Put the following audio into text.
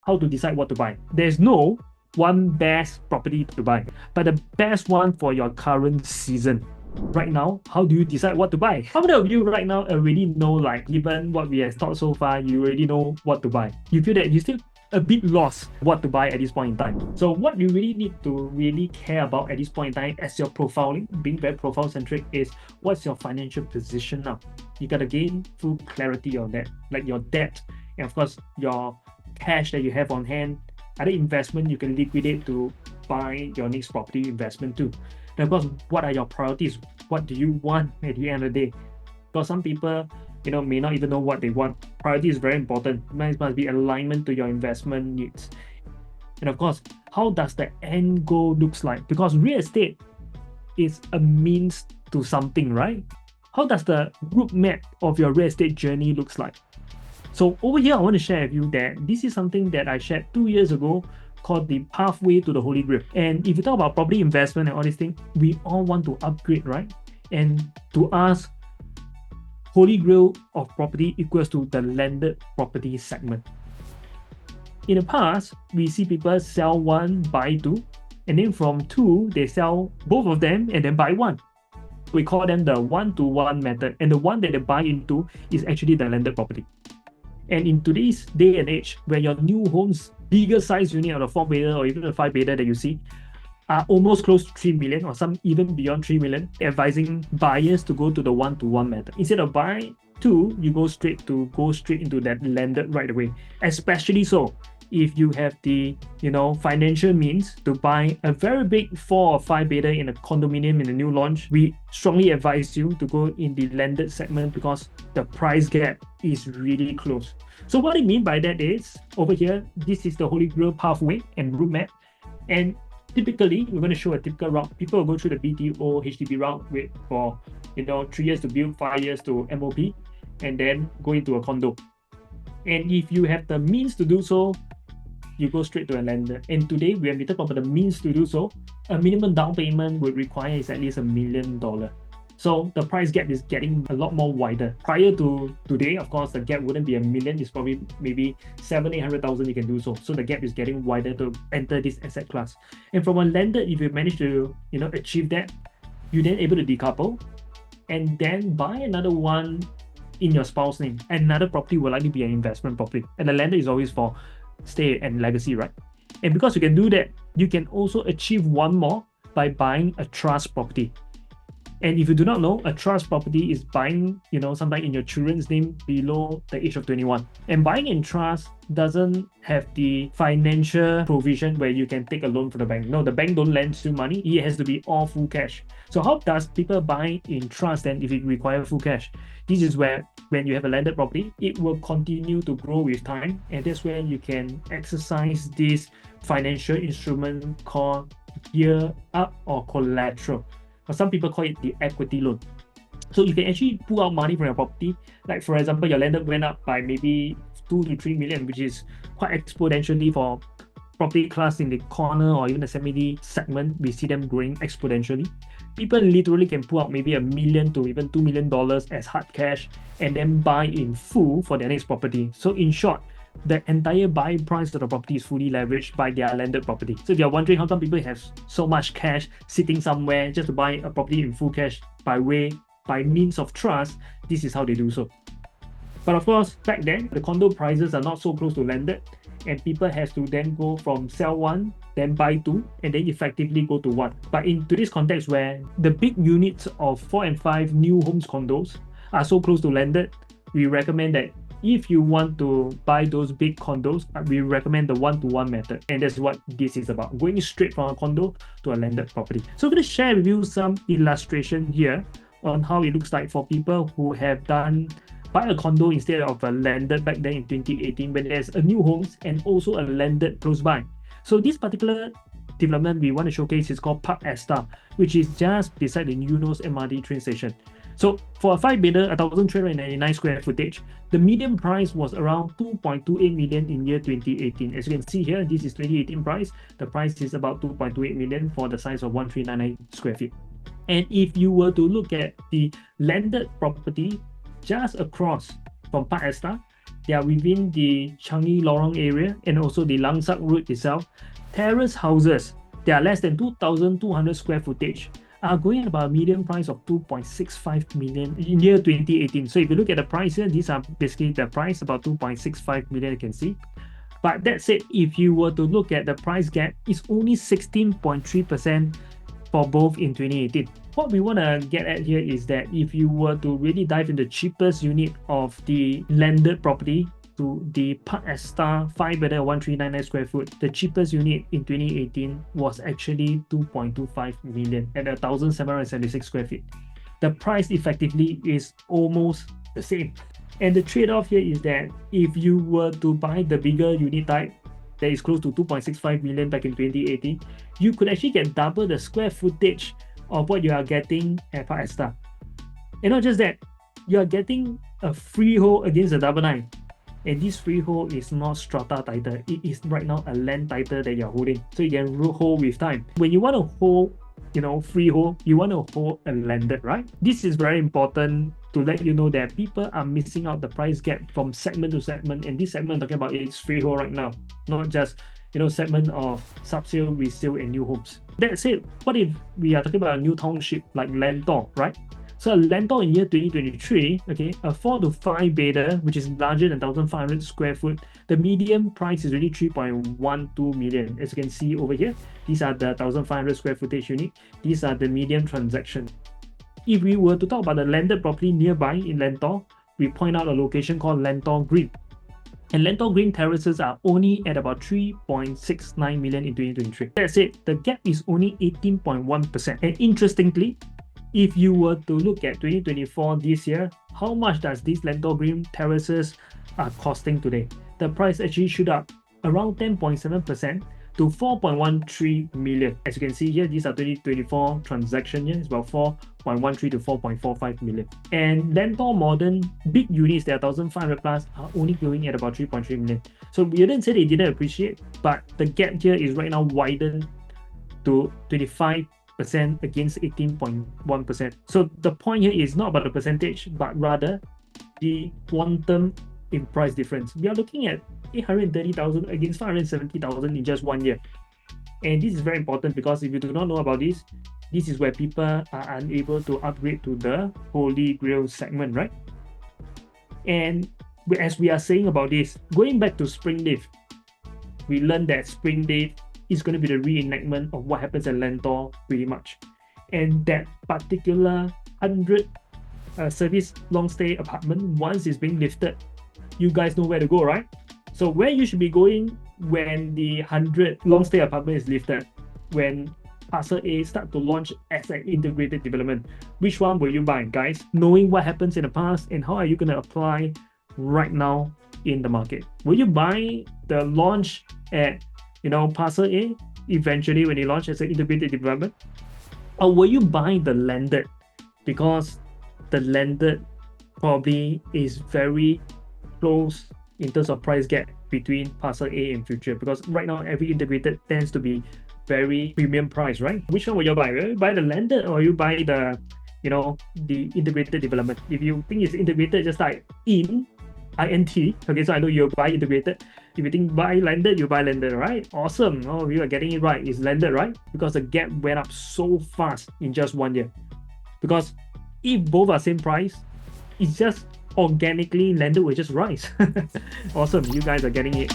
how to decide what to buy. There's no one best property to buy, but the best one for your current season. Right now, how do you decide what to buy? How many of you right now already know, like, given what we have taught so far, you already know what to buy? You feel that you still a bit lost what to buy at this point in time. So what you really need to really care about at this point in time as your profiling, being very profile centric, is what's your financial position now. You gotta gain full clarity on that, like your debt, and of course your cash that you have on hand, other investment you can liquidate to buy your next property investment too. And of course, what are your priorities? What do you want at the end of the day? Because some people, may not even know what they want. Priority is very important. It must be alignment to your investment needs. And of course, how does the end goal looks like? Because real estate is a means to something, right? How does the route map of your real estate journey looks like? So over here, I want to share with you that this is something that I shared 2 years ago called the pathway to the Holy Grail. And if you talk about property investment and all these things, we all want to upgrade, right? And to us, Holy Grail of property equals to the landed property segment. In the past, we see people sell one, buy two, and then from two, they sell both of them and then buy one. We call them the one-to-one method, and the one that they buy into is actually the landed property. And in today's day and age, where your new homes, bigger size unit or the 4-bedder or even the 5-bedder that you see, are almost close to 3 million or some even beyond 3 million, advising buyers to go to the one-to-one method. Instead of buy two, you go straight into that landed right away. Especially so if you have the financial means to buy a very big 4 or 5-bedder in a condominium in a new launch, we strongly advise you to go in the landed segment because the price gap is really close. So what I mean by that is, over here, this is the Holy Grail pathway and route map. And typically, we're going to show a typical route. People will go through the BTO, HDB route for 3 years to build, 5 years to MOP, and then go into a condo. And if you have the means to do so, you go straight to a lender. And today, when we talk about the means to do so, a minimum down payment would require is at least $1 million. So the price gap is getting a lot more wider. Prior to today, of course, the gap wouldn't be $1 million. It's probably maybe 700,000-800,000 you can do so. So the gap is getting wider to enter this asset class. And from a lender, if you manage to achieve that, you're then able to decouple and then buy another one in your spouse's name. Another property will likely be an investment property. And the lender is always for stay and legacy, right? And because you can do that, you can also achieve one more by buying a trust property. And if you do not know, a trust property is buying, something in your children's name below the age of 21. And buying in trust doesn't have the financial provision where you can take a loan from the bank. No, the bank don't lend you money. It has to be all full cash. So how does people buy in trust then if it requires full cash? This is where when you have a landed property, it will continue to grow with time. And that's where you can exercise this financial instrument called gear up or collateral. Or some people call it the equity loan. So you can actually pull out money from your property. Like for example, your landed went up by maybe 2 to 3 million, which is quite exponentially for property class in the corner or even the semi segment. We see them growing exponentially. People literally can pull out maybe $1 million to even $2 million as hard cash and then buy in full for their next property. So in short, the entire buy price of the property is fully leveraged by their landed property. So if you're wondering how some people have so much cash sitting somewhere just to buy a property in full cash by means of trust, this is how they do so. But of course, back then, the condo prices are not so close to landed, and people have to then go from sell one, then buy two, and then effectively go to one. But in today's context where the big units of 4 and 5 new homes condos are so close to landed, we recommend that if you want to buy those big condos, we recommend the one-to-one method. And that's what this is about, going straight from a condo to a landed property. So I'm going to share with you some illustration here on how it looks like for people who have buy a condo instead of a landed back then in 2018 when there's a new homes and also a landed close by. So this particular development we want to showcase is called Park Esta, which is just beside the Eunos MRT train station. So for a 5-bedder, 1,399 square footage, the median price was around 2.28 million in year 2018. As you can see here, this is 2018 price. The price is about 2.28 million for the size of 1,399 square feet. And if you were to look at the landed property just across from Park Esta, They are within the Changi Lorong area and also the Langsak Road itself. Terrace houses, they are less than 2,200 square footage, are going at about a median price of 2.65 million in year 2018. So if you look at the price here, these are basically the price, about 2.65 million, you can see. But that said, if you were to look at the price gap, it's only 16.3% for both in 2018. What we want to get at here is that if you were to really dive in the cheapest unit of the landed property to the Park Esta 5-bedder 1399 square foot, the cheapest unit in 2018 was actually 2.25 million at 1,776 square feet. The price effectively is almost the same. And the trade-off here is that if you were to buy the bigger unit type that is close to 2.65 million back in 2018, you could actually get double the square footage of what you are getting at Park Esta. And not just that, you are getting a freehold against the 999. And this freehold is not strata title. It is right now a land title that you're holding. So you can hold with time. When you want to hold, freehold, you want to hold a landed, right? This is very important to let you know that people are missing out the price gap from segment to segment. And this segment I'm talking about is freehold right now, not just segment of sub-sale, resale, and new homes. That said, what if we are talking about a new township like Lentor, right? So a Lentor in year 2023, okay, a 4 to 5 bedder, which is larger than 1,500 square foot, the median price is really 3.12 million. As you can see over here, these are the 1,500 square footage unit. These are the median transaction. If we were to talk about the landed property nearby in Lentor, we point out a location called Lentor Green. And Lentor Green terraces are only at about 3.69 million in 2023. That's it, the gap is only 18.1%. And interestingly, if you were to look at 2024 this year, how much does these Lentor Green terraces are costing today? The price actually shoot up around 10.7% to 4.13 million. As you can see here, these are 2024 transaction here. It's about 4.13 to 4.45 million. And Lentor modern big units that are 1,500 plus are only going at about 3.3 million. So we didn't say they didn't appreciate, but the gap here is right now widened to 25% against 18.1%. So the point here is not about the percentage, but rather the quantum in price difference. We are looking at 830,000 against 570,000 in just 1 year. And this is very important because if you do not know about this, this is where people are unable to upgrade to the Holy Grail segment, right? And as we are saying about this, going back to Springleaf, we learned that Springleaf is going to be the reenactment of what happens at Lentor pretty much. And that particular 100 service long stay apartment, once it's being lifted, you guys know where to go, right? So where you should be going when the 100 long stay apartment is lifted, when Parcel A start to launch as an integrated development, which one will you buy, guys? Knowing what happens in the past and how are you going to apply right now in the market? Will you buy the launch at Parcel A eventually when they launch as an integrated development? Or will you buy the landed? Because the landed probably is very close in terms of price gap between Parcel A and Future, because right now every integrated tends to be very premium price, right? Which one will you buy? Will you buy the landed or you buy the the integrated development? If you think it's integrated, just like INT, okay, so I know you buy integrated. If you think buy landed, you buy landed, right? Awesome. Oh, you are getting it right. It's landed, right? Because the gap went up so fast in just 1 year. Because if both are same price, it's just organically landed will just rise. Awesome, you guys are getting it.